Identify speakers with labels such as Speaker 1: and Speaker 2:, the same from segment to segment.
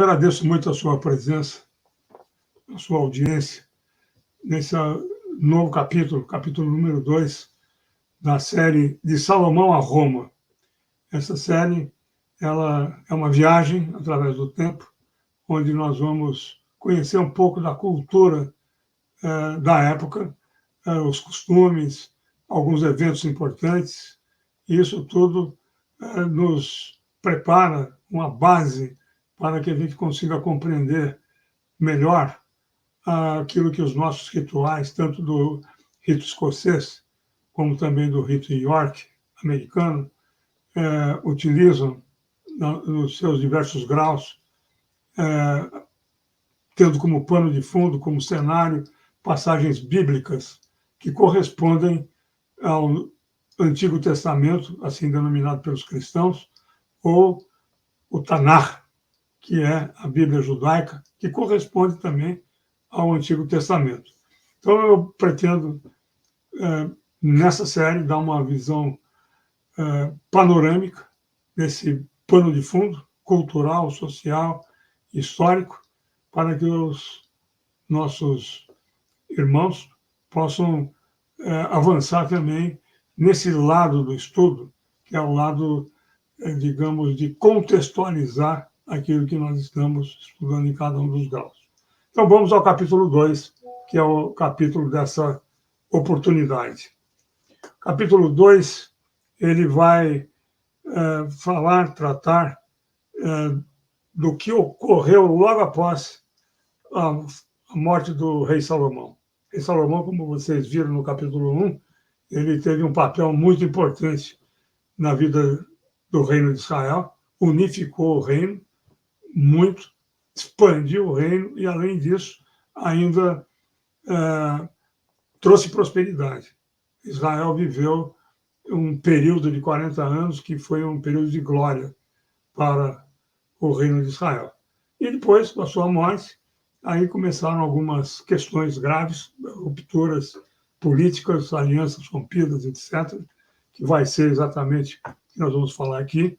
Speaker 1: agradeço muito a sua presença, a sua audiência, nesse novo capítulo, capítulo número 2, da série De Salomão a Roma. Essa série ela é uma viagem através do tempo, onde nós vamos conhecer um pouco da cultura da época, os costumes, alguns eventos importantes. E isso tudo nos prepara uma base para que a gente consiga compreender melhor aquilo que os nossos rituais, tanto do rito escocês, como também do rito York americano, utilizam nos seus diversos graus, tendo como pano de fundo, como cenário, passagens bíblicas que correspondem ao Antigo Testamento, assim denominado pelos cristãos, ou o Tanakh, que é a Bíblia judaica, que corresponde também ao Antigo Testamento. Então, eu pretendo, nessa série, dar uma visão panorâmica desse pano de fundo, cultural, social, histórico, para que os nossos irmãos possam avançar também nesse lado do estudo, que é o lado, digamos, de contextualizar aquilo que nós estamos estudando em cada um dos graus. Então, vamos ao capítulo 2, que é o capítulo dessa oportunidade. Capítulo 2, ele vai tratar do que ocorreu logo após a morte do rei Salomão. O rei Salomão, como vocês viram no capítulo 1, ele teve um papel muito importante na vida do reino de Israel, unificou o reino muito, expandiu o reino e, além disso, ainda trouxe prosperidade. Israel viveu um período de 40 anos que foi um período de glória para o reino de Israel. E depois, com a sua morte, aí começaram algumas questões graves, rupturas políticas, alianças rompidas, etc., que vai ser exatamente o que nós vamos falar aqui.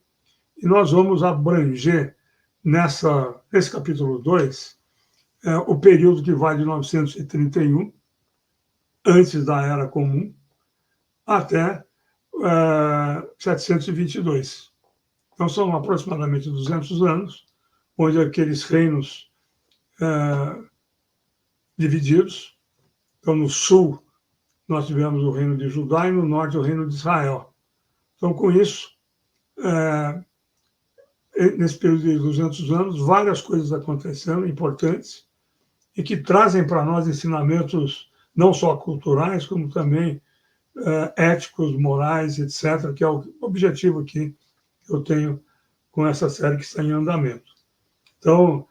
Speaker 1: E nós vamos abranger, nesse capítulo 2, o período que vai de 931, antes da Era Comum, até 722. Então, são aproximadamente 200 anos, onde aqueles reinos divididos. Então, no sul, nós tivemos o reino de Judá e no norte o reino de Israel. Então, com isso, nesse período de 200 anos, várias coisas aconteceram importantes e que trazem para nós ensinamentos não só culturais, como também éticos, morais, etc., que é o objetivo aqui que eu tenho com essa série que está em andamento. Então,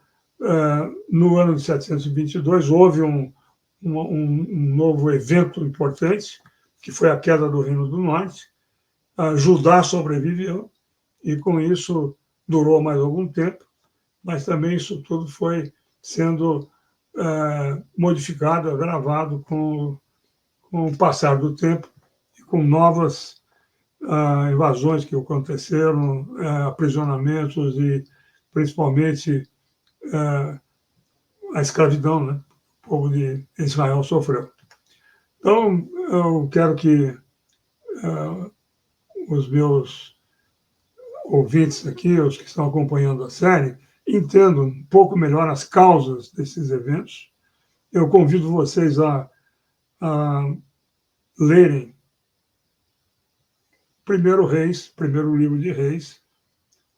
Speaker 1: no ano de 722, houve um novo evento importante, que foi a queda do Reino do Norte. Judá sobreviveu, e com isso durou mais algum tempo, mas também isso tudo foi sendo modificado, agravado com o passar do tempo e com novas invasões que aconteceram, aprisionamentos e, principalmente, a escravidão, né? O povo de Israel sofreu. Então, eu quero que os meus ouvintes aqui, os que estão acompanhando a série, entendam um pouco melhor as causas desses eventos. Eu convido vocês a lerem primeiro livro de Reis,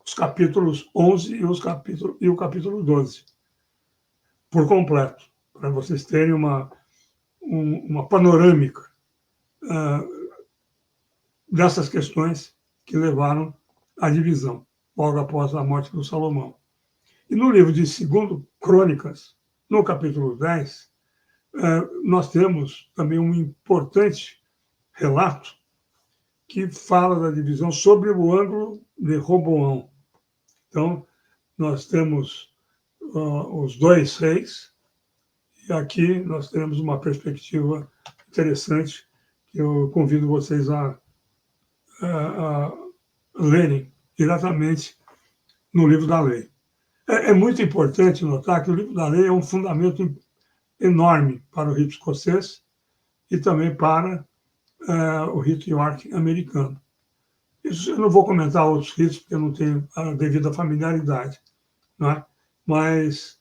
Speaker 1: os capítulos 11 e o capítulo 12, por completo, para vocês terem uma panorâmica dessas questões que levaram à divisão, logo após a morte do Salomão. E no livro de 2 Crônicas, no capítulo 10, nós temos também um importante relato que fala da divisão sobre o ângulo de Roboão. Então, nós temos os 2 reis, e aqui nós temos uma perspectiva interessante que eu convido vocês a lerem diretamente no livro da lei. É muito importante notar que o livro da lei é um fundamento enorme para o rito escocês e também para o rito York americano. Isso, eu não vou comentar outros ritos, porque eu não tenho a devida familiaridade, né? Mas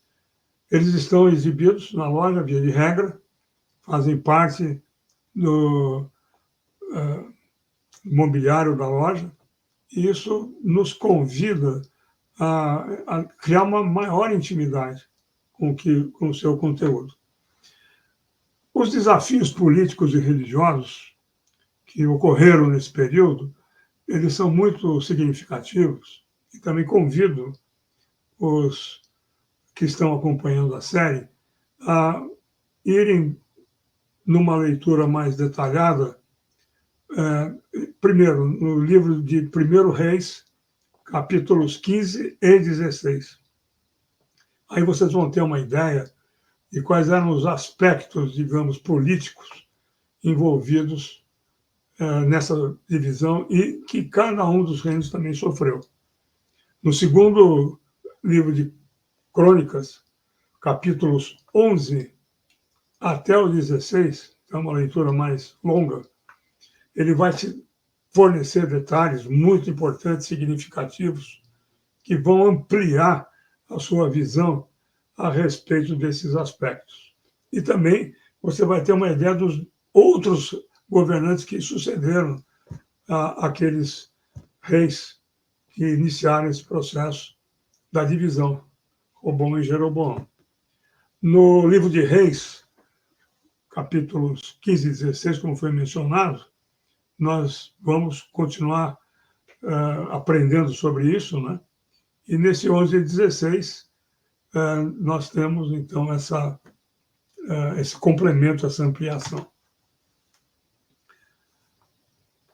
Speaker 1: eles estão exibidos na loja, via de regra, fazem parte do mobiliário da loja, e isso nos convida a criar uma maior intimidade com o seu conteúdo. Os desafios políticos e religiosos que ocorreram nesse período, eles são muito significativos e também convido os que estão acompanhando a série a irem numa leitura mais detalhada, primeiro, no livro de 1 Reis, capítulos 15 e 16. Aí vocês vão ter uma ideia de quais eram os aspectos, digamos, políticos envolvidos nessa divisão e que cada um dos reinos também sofreu. No segundo livro de Crônicas, capítulos 11 até o 16, é uma leitura mais longa, ele vai te fornecer detalhes muito importantes, significativos, que vão ampliar a sua visão a respeito desses aspectos. E também você vai ter uma ideia dos outros governantes que sucederam àqueles reis que iniciaram esse processo da divisão, Roboão e Jeroboão. No livro de Reis, capítulos 15 e 16, como foi mencionado, nós vamos continuar aprendendo sobre isso, né? E nesse 11 e 16, nós temos, então, esse complemento, essa ampliação.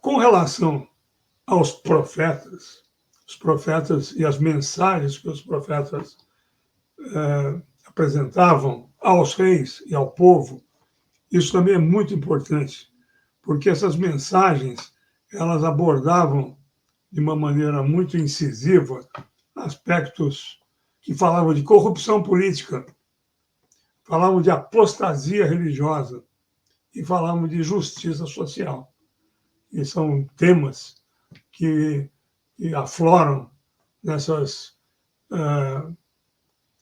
Speaker 1: Com relação aos profetas, os profetas e as mensagens que os profetas apresentavam aos reis e ao povo, isso também é muito importante, porque essas mensagens, elas abordavam de uma maneira muito incisiva aspectos que falavam de corrupção política, falavam de apostasia religiosa e falavam de justiça social. E são temas que afloram nessas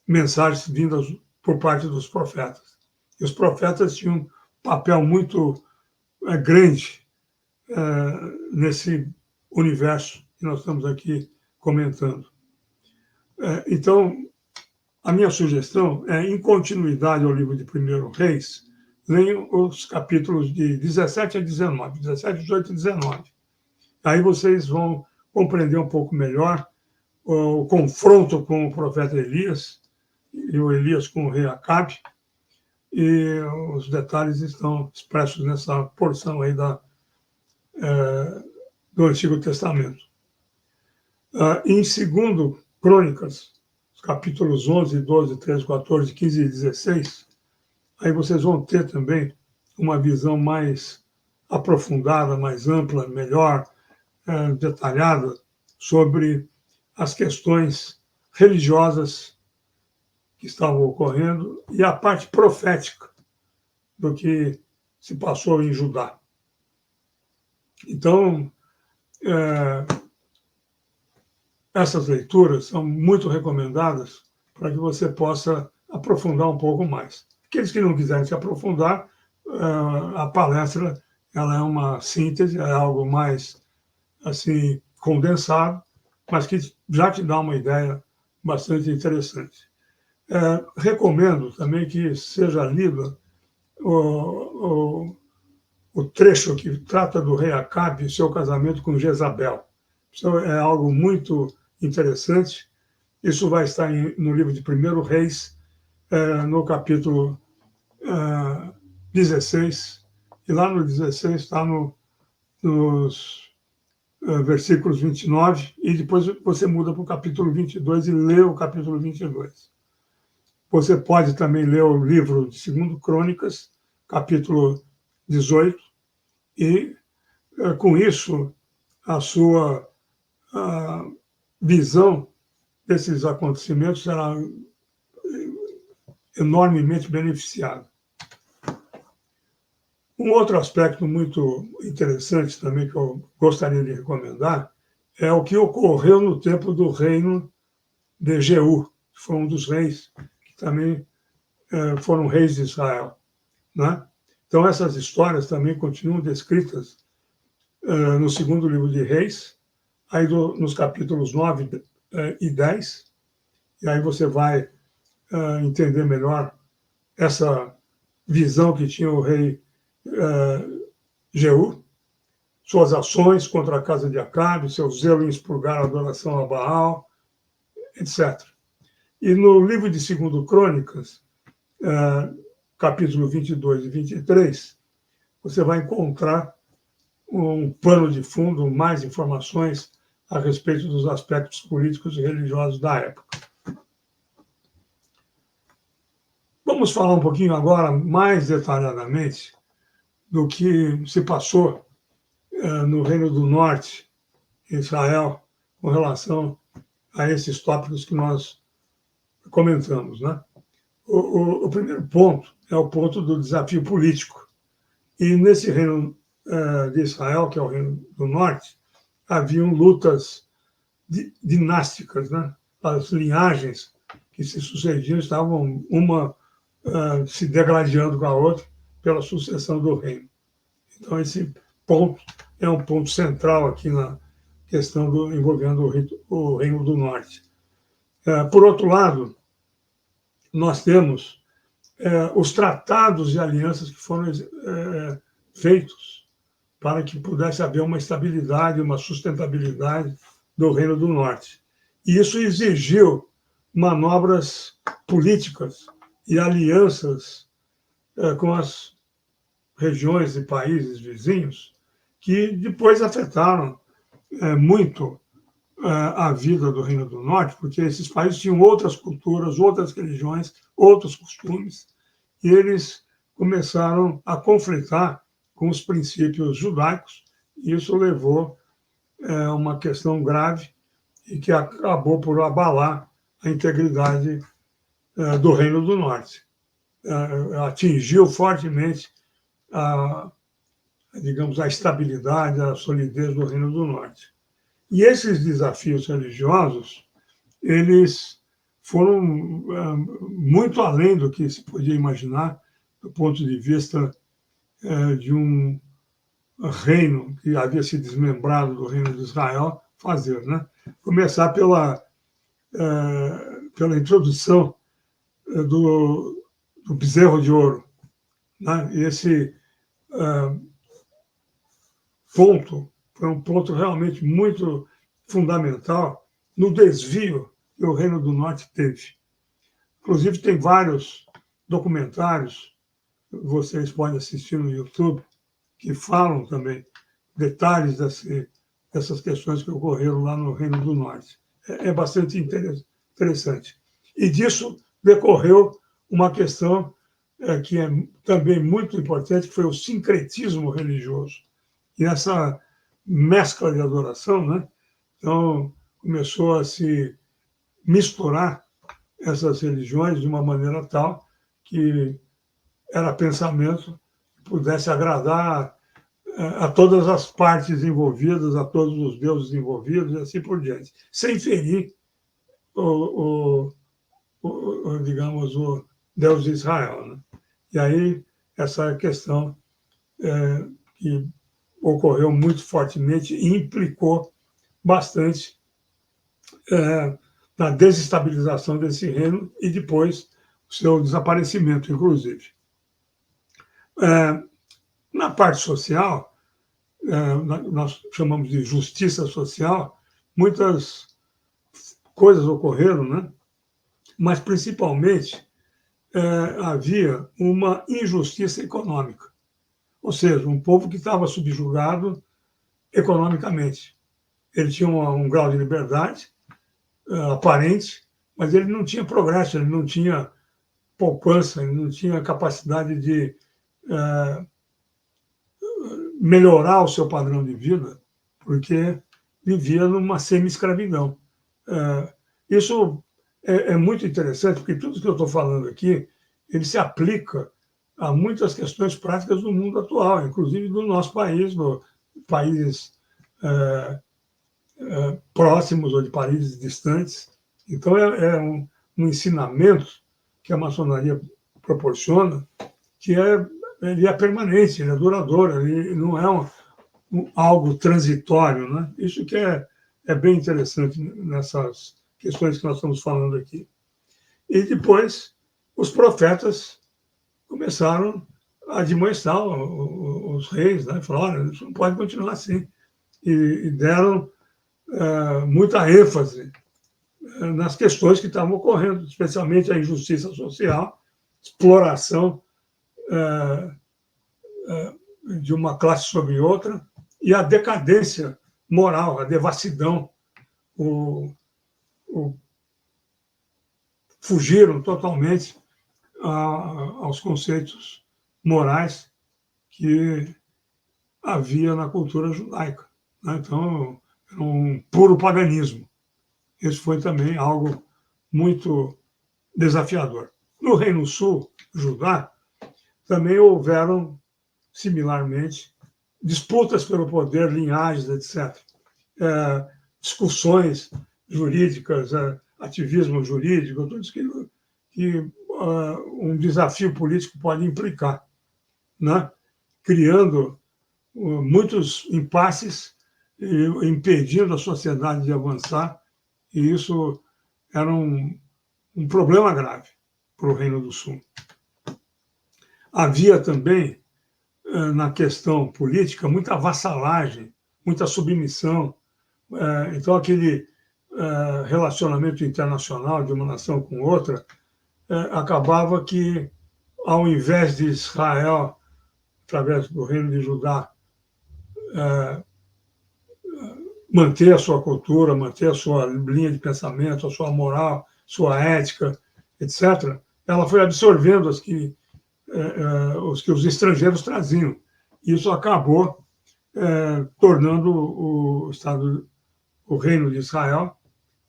Speaker 1: mensagens vindas por parte dos profetas. E os profetas tinham um papel muito grande nesse universo que nós estamos aqui comentando. Então, a minha sugestão é, em continuidade ao livro de 1 Reis, leiam os capítulos de 17 a 19, 17, 18 e 19. Aí vocês vão compreender um pouco melhor o confronto com o profeta Elias e o Elias com o rei Acabe, e os detalhes estão expressos nessa porção aí do Antigo Testamento. Em 2 Crônicas, os capítulos 11, 12, 13, 14, 15 e 16, aí vocês vão ter também uma visão mais aprofundada, mais ampla, melhor, detalhada sobre as questões religiosas que estavam ocorrendo e a parte profética do que se passou em Judá. Então, essas leituras são muito recomendadas para que você possa aprofundar um pouco mais. Aqueles que não quiserem se aprofundar, a palestra ela é uma síntese, é algo mais assim condensado, mas que já te dá uma ideia bastante interessante. Recomendo também que seja lido o trecho que trata do rei Acabe e seu casamento com Jezabel. Isso é algo muito interessante. Isso vai estar no livro de 1 Reis, no capítulo 16, e lá no 16 está nos versículos 29, e depois você muda para o capítulo 22 e lê o capítulo 22. Você pode também ler o livro de 2 Crônicas, capítulo 18, e com isso a sua visão desses acontecimentos será enormemente beneficiado. Um outro aspecto muito interessante também que eu gostaria de recomendar é o que ocorreu no tempo do reino de Jeú, que foi um dos reis que também foram reis de Israel, né? Então, essas histórias também continuam descritas no segundo livro de Reis, aí nos capítulos 9 e 10, e aí você vai entender melhor essa visão que tinha o rei Jeú, suas ações contra a casa de Acabe, seu zelo em expurgar a adoração a Baal, etc. E no livro de 2 Crônicas, capítulo 22 e 23, você vai encontrar um pano de fundo, mais informações a respeito dos aspectos políticos e religiosos da época. Vamos falar um pouquinho agora, mais detalhadamente, do que se passou no Reino do Norte, em Israel, com relação a esses tópicos que nós comentamos, né? O primeiro ponto é o ponto do desafio político. E nesse reino de Israel, que é o Reino do Norte, haviam lutas dinásticas, né? As linhagens que se sucediam estavam uma se degladiando com a outra pela sucessão do reino. Então, esse ponto é um ponto central aqui na questão envolvendo o Reino do Norte. Por outro lado, nós temos os tratados e alianças que foram feitos para que pudesse haver uma estabilidade, uma sustentabilidade do Reino do Norte. E isso exigiu manobras políticas e alianças com as regiões e países vizinhos que depois afetaram muito a vida do Reino do Norte, porque esses países tinham outras culturas, outras religiões, outros costumes, e eles começaram a conflitar com os princípios judaicos, e isso levou a uma questão grave e que acabou por abalar a integridade do Reino do Norte. Atingiu fortemente digamos, a estabilidade, a solidez do Reino do Norte. E esses desafios religiosos, eles foram muito além do que se podia imaginar do ponto de vista de um reino que havia se desmembrado do Reino de Israel fazer, né? Começar pela introdução do bezerro de ouro, né? E esse ponto foi um ponto realmente muito fundamental no desvio que o Reino do Norte teve. Inclusive, tem vários documentários que vocês podem assistir no YouTube que falam também detalhes dessas questões que ocorreram lá no Reino do Norte. É bastante interessante. E disso decorreu uma questão que é também muito importante, que foi o sincretismo religioso. E essa mescla de adoração, né? Então, começou a se misturar essas religiões de uma maneira tal que era pensamento que pudesse agradar a todas as partes envolvidas, a todos os deuses envolvidos e assim por diante, sem ferir digamos, o Deus de Israel, né? E aí, essa questão que ocorreu muito fortemente e implicou bastante na desestabilização desse reino e depois o seu desaparecimento, inclusive. Na parte social, nós chamamos de justiça social, muitas coisas ocorreram, né? Mas principalmente havia uma injustiça econômica, ou seja, um povo que estava subjugado economicamente. Ele tinha um grau de liberdade aparente, mas ele não tinha progresso, ele não tinha poupança, ele não tinha capacidade de melhorar o seu padrão de vida, porque vivia numa semi-escravidão. Isso é muito interessante, porque tudo que eu estou falando aqui, ele se aplica a muitas questões práticas do mundo atual, inclusive do nosso país, do países próximos ou de países distantes. Então, é um ensinamento que a maçonaria proporciona, que ele é permanente, ele é duradouro, ele não é algo transitório, né? Isso que é bem interessante nessas questões que nós estamos falando aqui. E depois, os profetas começaram a admoestar os reis, né? Falaram, olha, isso não pode continuar assim. E deram muita ênfase nas questões que estavam ocorrendo, especialmente a injustiça social, exploração de uma classe sobre outra e a decadência moral, a devassidão, fugiram totalmente aos conceitos morais que havia na cultura judaica, né? Então, era um puro paganismo. Isso foi também algo muito desafiador. No Reino Sul, Judá, também houveram, similarmente, disputas pelo poder, linhagens, etc. Discussões jurídicas, ativismo jurídico, tudo isso que um desafio político pode implicar, né? Criando muitos impasses, impedindo a sociedade de avançar, e isso era um problema grave para o Reino do Sul. Havia também, na questão política, muita vassalagem, muita submissão. Então, aquele relacionamento internacional de uma nação com outra acabava que, ao invés de Israel, através do Reino de Judá, manter a sua cultura, manter a sua linha de pensamento, a sua moral, sua ética, etc., ela foi absorvendo os que os estrangeiros traziam. Isso acabou tornando o Reino de Israel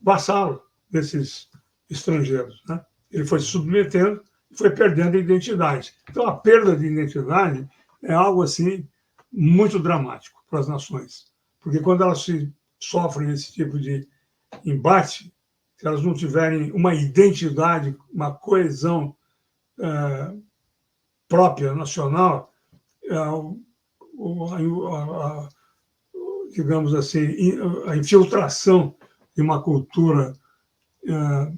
Speaker 1: vassalo desses estrangeiros, né? Ele foi se submetendo e foi perdendo a identidade. Então, a perda de identidade é algo assim muito dramático para as nações, porque quando elas sofrem esse tipo de embate, se elas não tiverem uma identidade, uma coesão própria, nacional, digamos assim, a infiltração de uma cultura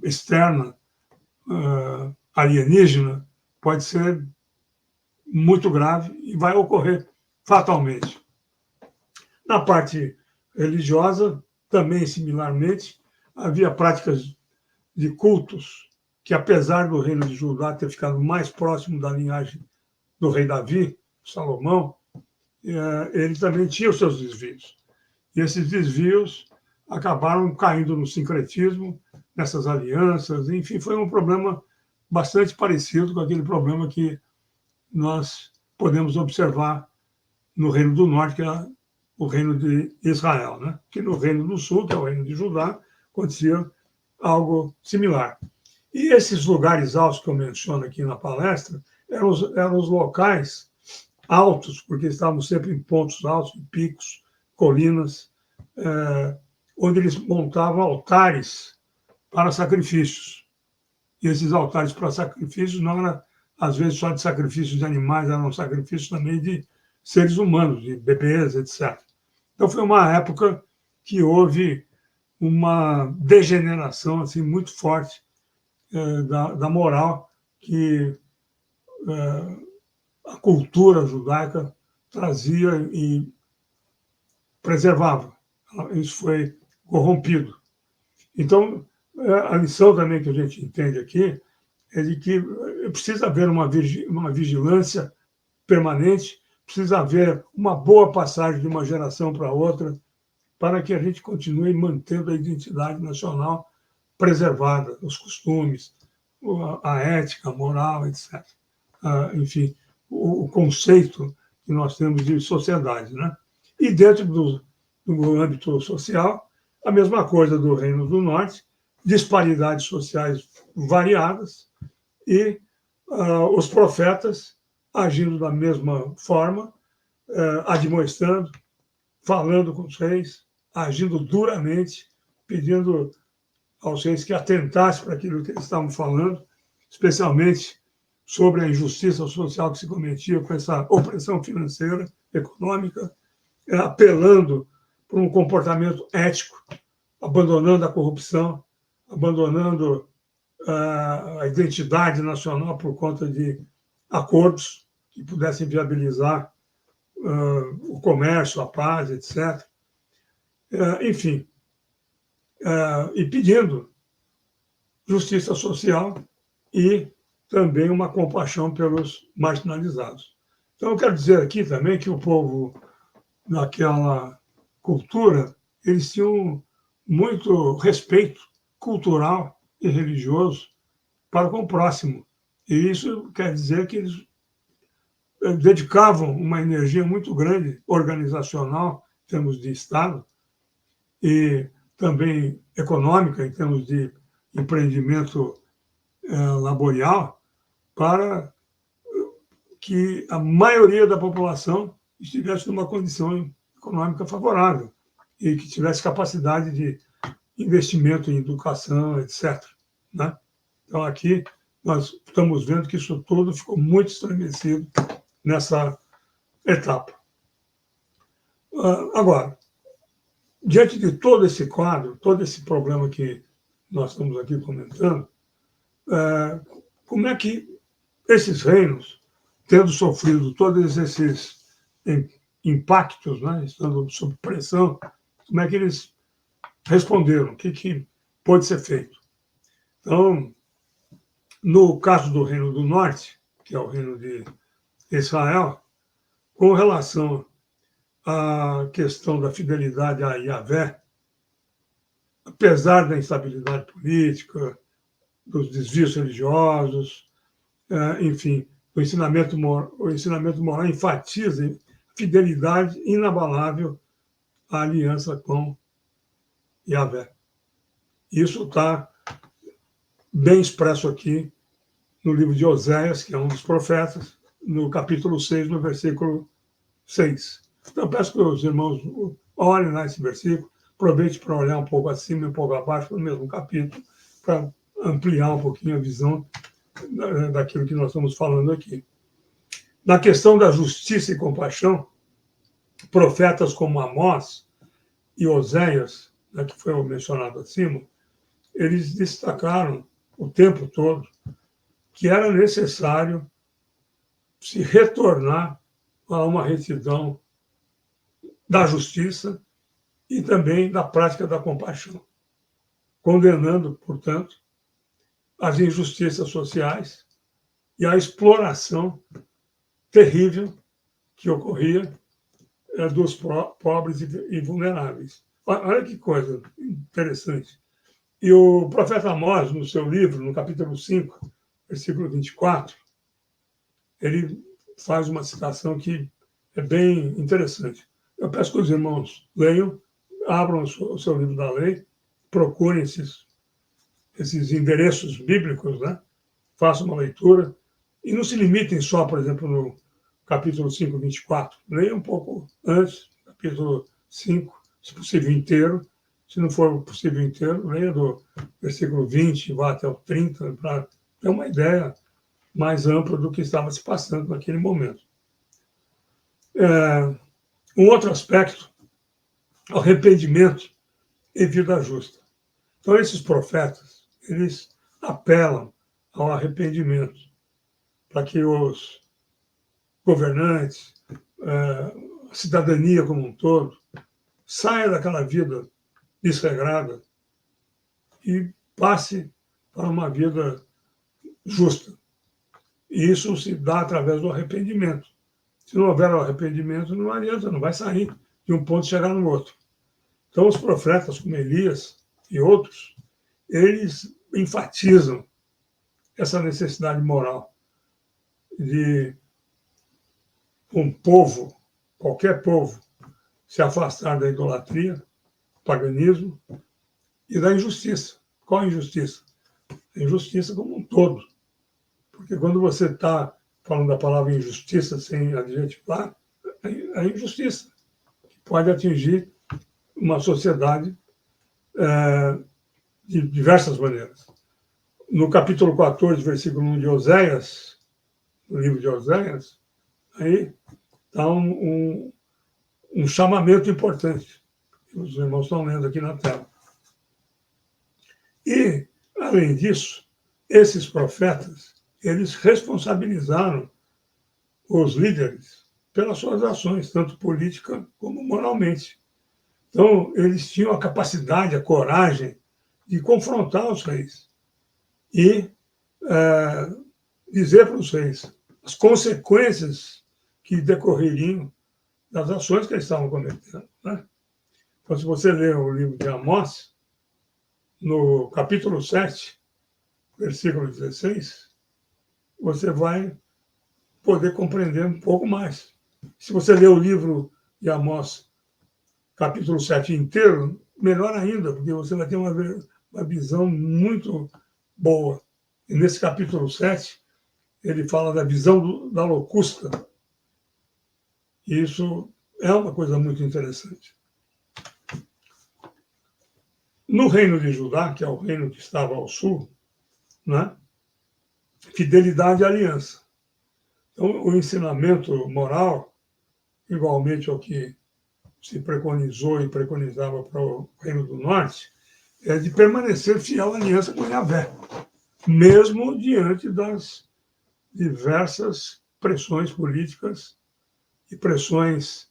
Speaker 1: externa, alienígena, pode ser muito grave e vai ocorrer fatalmente. Na parte religiosa, também similarmente, havia práticas de cultos que, apesar do reino de Judá ter ficado mais próximo da linhagem do rei Davi, Salomão, ele também tinha os seus desvios. E esses desvios acabaram caindo no sincretismo, nessas alianças, enfim, foi um problema bastante parecido com aquele problema que nós podemos observar no Reino do Norte, que é o Reino de Israel, né? Que no Reino do Sul, que é o Reino de Judá, acontecia algo similar. E esses lugares altos que eu menciono aqui na palestra eram os locais altos, porque estavam sempre em pontos altos, em picos, colinas, onde eles montavam altares para sacrifícios. E esses altares para sacrifícios não eram, às vezes, só de sacrifícios de animais, eram sacrifícios também de seres humanos, de bebês, etc. Então, foi uma época que houve uma degeneração assim, muito forte da moral que a cultura judaica trazia e preservava. Isso foi corrompido. Então, a lição também que a gente entende aqui é de que precisa haver uma vigilância permanente, precisa haver uma boa passagem de uma geração para outra, para que a gente continue mantendo a identidade nacional preservada, os costumes, a ética, a moral, etc. Enfim, o conceito que nós temos de sociedade, né? E dentro do âmbito social, a mesma coisa do Reino do Norte, disparidades sociais variadas, e os profetas agindo da mesma forma, admoestando, falando com os reis, agindo duramente, pedindo aos reis que atentassem para aquilo que eles estavam falando, especialmente sobre a injustiça social que se cometia com essa opressão financeira, econômica, apelando por um comportamento ético, abandonando a corrupção, abandonando a identidade nacional por conta de acordos que pudessem viabilizar o comércio, a paz, etc. Enfim, e pedindo justiça social e também uma compaixão pelos marginalizados. Então, eu quero dizer aqui também que o povo, naquela cultura, eles tinham muito respeito cultural e religioso para com o próximo. E isso quer dizer que eles dedicavam uma energia muito grande, organizacional, em termos de Estado, e também econômica, em termos de empreendimento laborial, para que a maioria da população estivesse numa condição econômica favorável e que tivesse capacidade de investimento em educação, etc. Né? Então, aqui, nós estamos vendo que isso tudo ficou muito estremecido nessa etapa. Agora, diante de todo esse quadro, todo esse problema que nós estamos aqui comentando, como é que esses reinos, tendo sofrido todos esses impactos, né, estando sob pressão, como é que eles responderam? O que pode ser feito? Então, no caso do Reino do Norte, que é o Reino de Israel, com relação à questão da fidelidade a Yahvé, apesar da instabilidade política, dos desvios religiosos, enfim, o ensinamento moral enfatiza a fidelidade inabalável à aliança com Yahvé. Isso está bem expresso aqui no livro de Oséias, que é um dos profetas, no capítulo 6, no versículo 6. Então, peço que os irmãos olhem lá esse versículo, aproveite para olhar um pouco acima e um pouco abaixo, no mesmo capítulo, para ampliar um pouquinho a visão daquilo que nós estamos falando aqui. Na questão da justiça e compaixão, profetas como Amós e Oséias, né, que foi mencionado acima, eles destacaram o tempo todo que era necessário se retornar a uma retidão da justiça e também da prática da compaixão, condenando, portanto, as injustiças sociais e a exploração terrível que ocorria dos pobres e vulneráveis. Olha que coisa interessante. E o profeta Amós, no seu livro, no capítulo 5, versículo 24, ele faz uma citação que é bem interessante. Eu peço que os irmãos leiam, abram o seu livro da lei, procurem esses endereços bíblicos, né? Façam uma leitura e não se limitem só, por exemplo, no capítulo 5, 24. Leiam um pouco antes, capítulo 5, se possível inteiro. Se não for possível inteiro, leia do versículo 20, vá até o 30, para ter uma ideia mais ampla do que estava se passando naquele momento. Um outro aspecto, arrependimento e vida justa. Então, esses profetas, eles apelam ao arrependimento, para que os governantes, a cidadania como um todo, saia daquela vida desregrada e passe para uma vida justa. E isso se dá através do arrependimento. Se não houver arrependimento, não adianta, não vai sair de um ponto e chegar no outro. Então, os profetas, como Elias e outros, eles enfatizam essa necessidade moral de um povo, qualquer povo, se afastar da idolatria, paganismo e da injustiça, Qual a injustiça? A injustiça como um todo. Porque quando você está falando da palavra injustiça sem adjetivar, é injustiça que pode atingir uma sociedade de diversas maneiras. No capítulo 14, versículo 1 de Oséias, no livro de Oséias, aí está um chamamento importante, que os irmãos estão lendo aqui na tela. E, além disso, esses profetas, eles responsabilizaram os líderes pelas suas ações, tanto política como moralmente. Então, eles tinham a capacidade, a coragem de confrontar os reis e dizer para os reis as consequências que decorreriam das ações que eles estavam cometendo. Né? Então, se você ler o livro de Amós, no capítulo 7, versículo 16, você vai poder compreender um pouco mais. Se você ler o livro de Amós, capítulo 7 inteiro, melhor ainda, porque você vai ter uma visão muito boa. E nesse capítulo 7, ele fala da visão da locusta. E isso é uma coisa muito interessante. No reino de Judá, que é o reino que estava ao sul, né, fidelidade e aliança. Então, o ensinamento moral, igualmente ao que se preconizou e preconizava para o Reino do Norte, é de permanecer fiel à aliança com Yahvé, mesmo diante das diversas pressões políticas e pressões,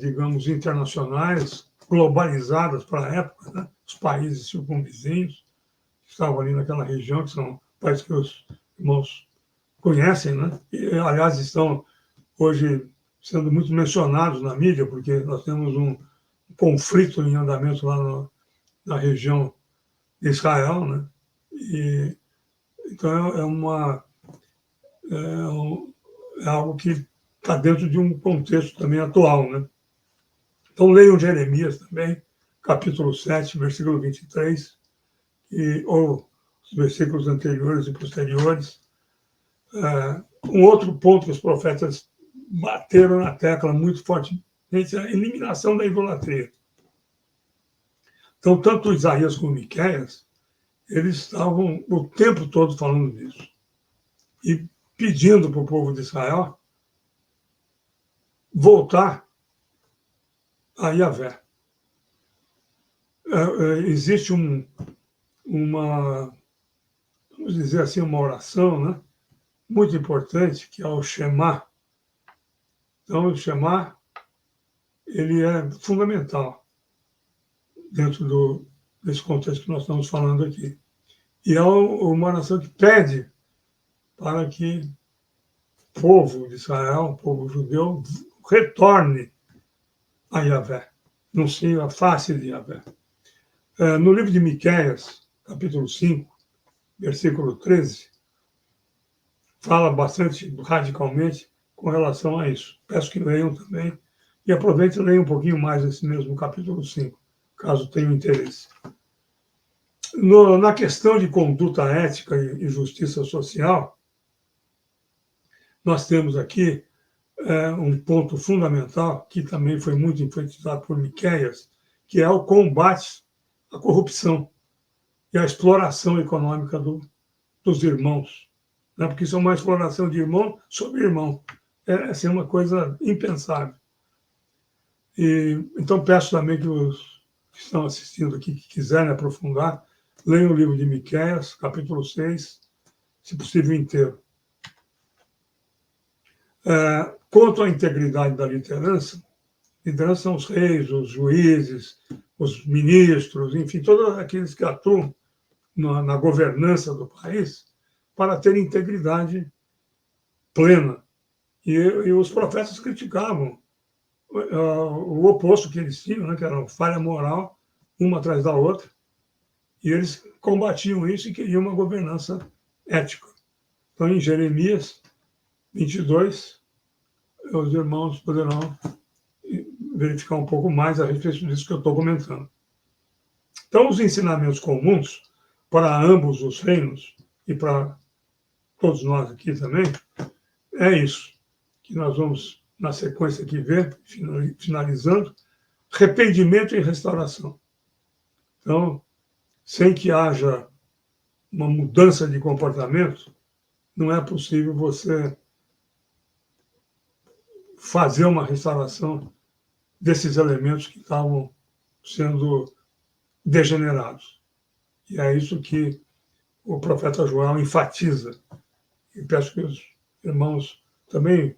Speaker 1: digamos, internacionais, globalizadas para a época, né? Os países circunvizinhos que estavam ali naquela região, que são países que os irmãos conhecem, né? E, aliás, estão hoje sendo muito mencionados na mídia, porque nós temos um conflito em andamento lá na região de Israel, né? E, então é algo que está dentro de um contexto também atual, né? Então leiam Jeremias também, capítulo 7, versículo 23, ou os versículos anteriores e posteriores. Um outro ponto que os profetas bateram na tecla muito fortemente é a eliminação da idolatria. Então, tanto Isaías como Miqueias, eles estavam o tempo todo falando disso. E pedindo para o povo de Israel voltar a Yahvé. Existe uma, vamos dizer assim, uma oração, né, muito importante, que é o Shema. Então, o Shema, ele é fundamental dentro desse contexto que nós estamos falando aqui. E é uma oração que pede para que o povo de Israel, o povo judeu, retorne a Yahvé, não se afaste de Yahvé. No livro de Miqueias, capítulo 5, versículo 13, fala bastante radicalmente com relação a isso. Peço que leiam também e aproveitem e leiam um pouquinho mais esse mesmo capítulo 5, caso tenham interesse. Na questão de conduta ética e justiça social, nós temos aqui um ponto fundamental, que também foi muito enfatizado por Miqueias, que é o combate à corrupção e à exploração econômica dos irmãos. Né? Porque isso é uma exploração de irmão sobre irmão. É assim, uma coisa impensável. Então, peço também que os que estão assistindo aqui, que quiserem aprofundar, leiam o livro de Miqueias, capítulo 6, se possível inteiro. Quanto à integridade da liderança são os reis, os juízes, os ministros, enfim, todos aqueles que atuam na governança do país para ter integridade plena. E os profetas criticavam o oposto que eles tinham, né, que era falha moral, uma atrás da outra, e eles combatiam isso e queriam uma governança ética. Então, em Jeremias 22, os irmãos poderão verificar um pouco mais a respeito disso que eu estou comentando. Então, os ensinamentos comuns para ambos os reinos e para todos nós aqui também, é isso, que nós vamos, na sequência aqui, ver, finalizando, arrependimento e restauração. Então, sem que haja uma mudança de comportamento, não é possível você fazer uma restauração desses elementos que estavam sendo degenerados. E é isso que o profeta Joel enfatiza. E peço que os irmãos também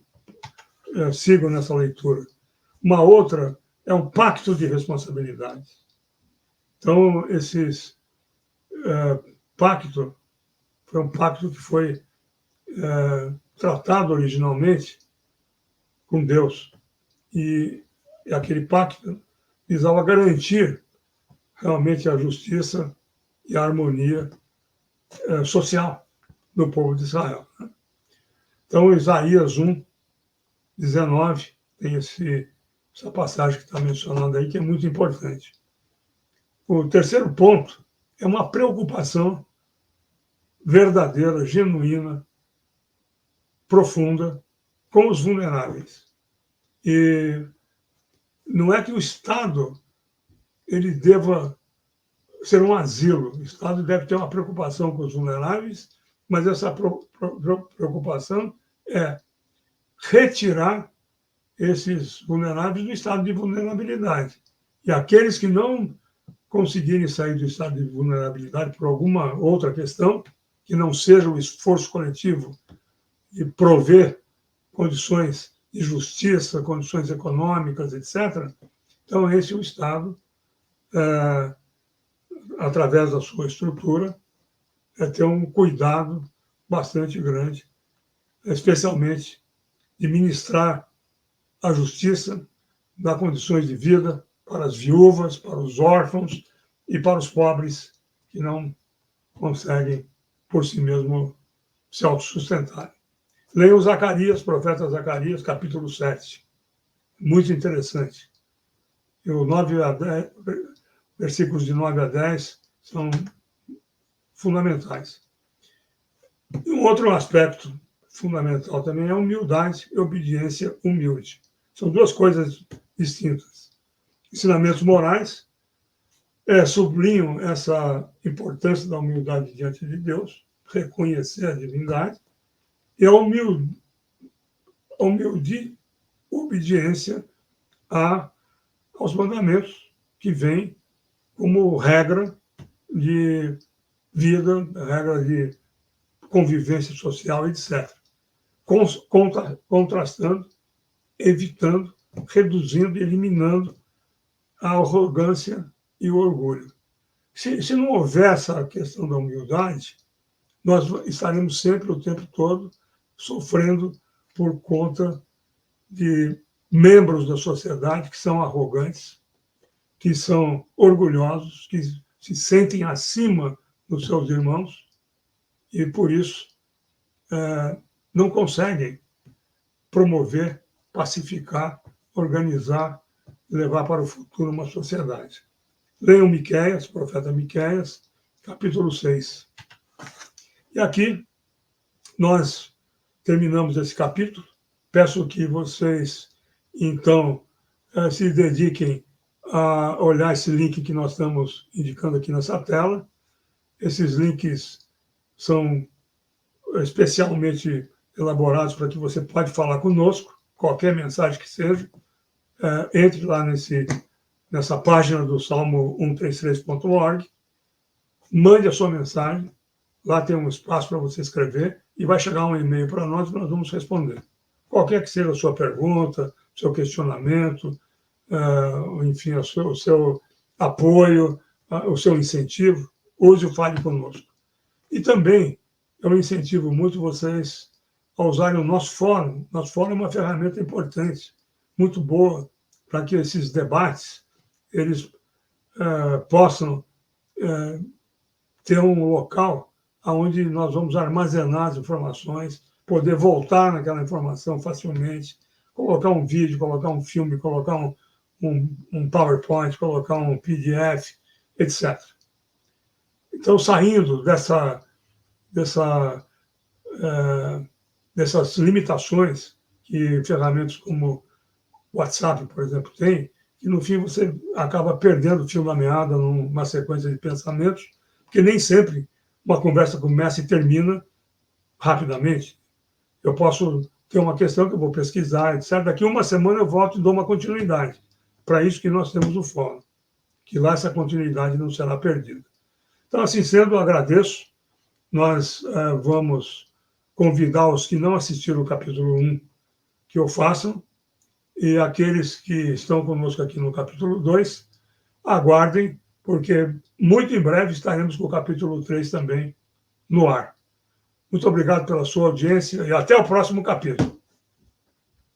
Speaker 1: sigam nessa leitura. Uma outra é um pacto de responsabilidade. Então, esses pacto foi um pacto que foi tratado originalmente com Deus. E aquele pacto visava garantir realmente a justiça e a harmonia social do povo de Israel. Então, Isaías 1, 19, tem essa passagem que está mencionando aí, que é muito importante. O terceiro ponto é uma preocupação verdadeira, genuína, profunda, com os vulneráveis. E não é que o Estado ele deva ser um asilo. O Estado deve ter uma preocupação com os vulneráveis, mas essa preocupação é retirar esses vulneráveis do estado de vulnerabilidade. E aqueles que não conseguirem sair do estado de vulnerabilidade por alguma outra questão, que não seja o esforço coletivo de prover condições de justiça, condições econômicas, etc., então esse é o Estado, através da sua estrutura, ter um cuidado bastante grande, especialmente de ministrar a justiça, dar condições de vida para as viúvas, para os órfãos e para os pobres que não conseguem por si mesmos se autossustentarem. Leiam Zacarias, profeta Zacarias, capítulo 7. Muito interessante. E o 9 a 10, versículos de 9 a 10 são fundamentais. E um outro aspecto fundamental também é a humildade e obediência humilde. São duas coisas distintas. Ensinamentos morais sublinham essa importância da humildade diante de Deus, reconhecer a divindade, e a humilde obediência aos mandamentos, que vem como regra de vida, regra de convivência social, etc. Contrastando, evitando, reduzindo, eliminando a arrogância e o orgulho. Se não houver essa questão da humildade, nós estaremos sempre, o tempo todo, sofrendo por conta de membros da sociedade que são arrogantes, que são orgulhosos, que se sentem acima dos seus irmãos e, por isso, não conseguem promover, pacificar, organizar, levar para o futuro uma sociedade. Leiam Miqueias, profeta Miqueias, capítulo 6. E aqui nós terminamos esse capítulo. Peço que vocês, então, se dediquem a olhar esse link que nós estamos indicando aqui nessa tela. Esses links são especialmente elaborados para que você pode falar conosco, qualquer mensagem que seja. Entre lá nessa página do salmo133.org, mande a sua mensagem, lá tem um espaço para você escrever e vai chegar um e-mail para nós e nós vamos responder. Qualquer que seja a sua pergunta, seu questionamento, enfim, o seu apoio, o seu incentivo, use o Fale Conosco. E também eu incentivo muito vocês a usarem o nosso fórum. Nosso fórum é uma ferramenta importante, muito boa, para que esses debates eles possam ter um local onde nós vamos armazenar as informações, poder voltar naquela informação facilmente, colocar um vídeo, colocar um filme, colocar um PowerPoint, colocar um PDF, etc. Então, saindo dessas limitações que ferramentas como o WhatsApp, por exemplo, tem, que no fim você acaba perdendo o fio da meada numa sequência de pensamentos, porque nem sempre uma conversa começa e termina rapidamente. Eu posso ter uma questão que eu vou pesquisar, etc. Daqui uma semana eu volto e dou uma continuidade. Para isso que nós temos o fórum, que lá essa continuidade não será perdida. Então, assim sendo, eu agradeço. Nós vamos convidar os que não assistiram o capítulo 1 que o façam, e aqueles que estão conosco aqui no capítulo 2, aguardem, porque muito em breve estaremos com o capítulo 3 também no ar. Muito obrigado pela sua audiência e até o próximo capítulo.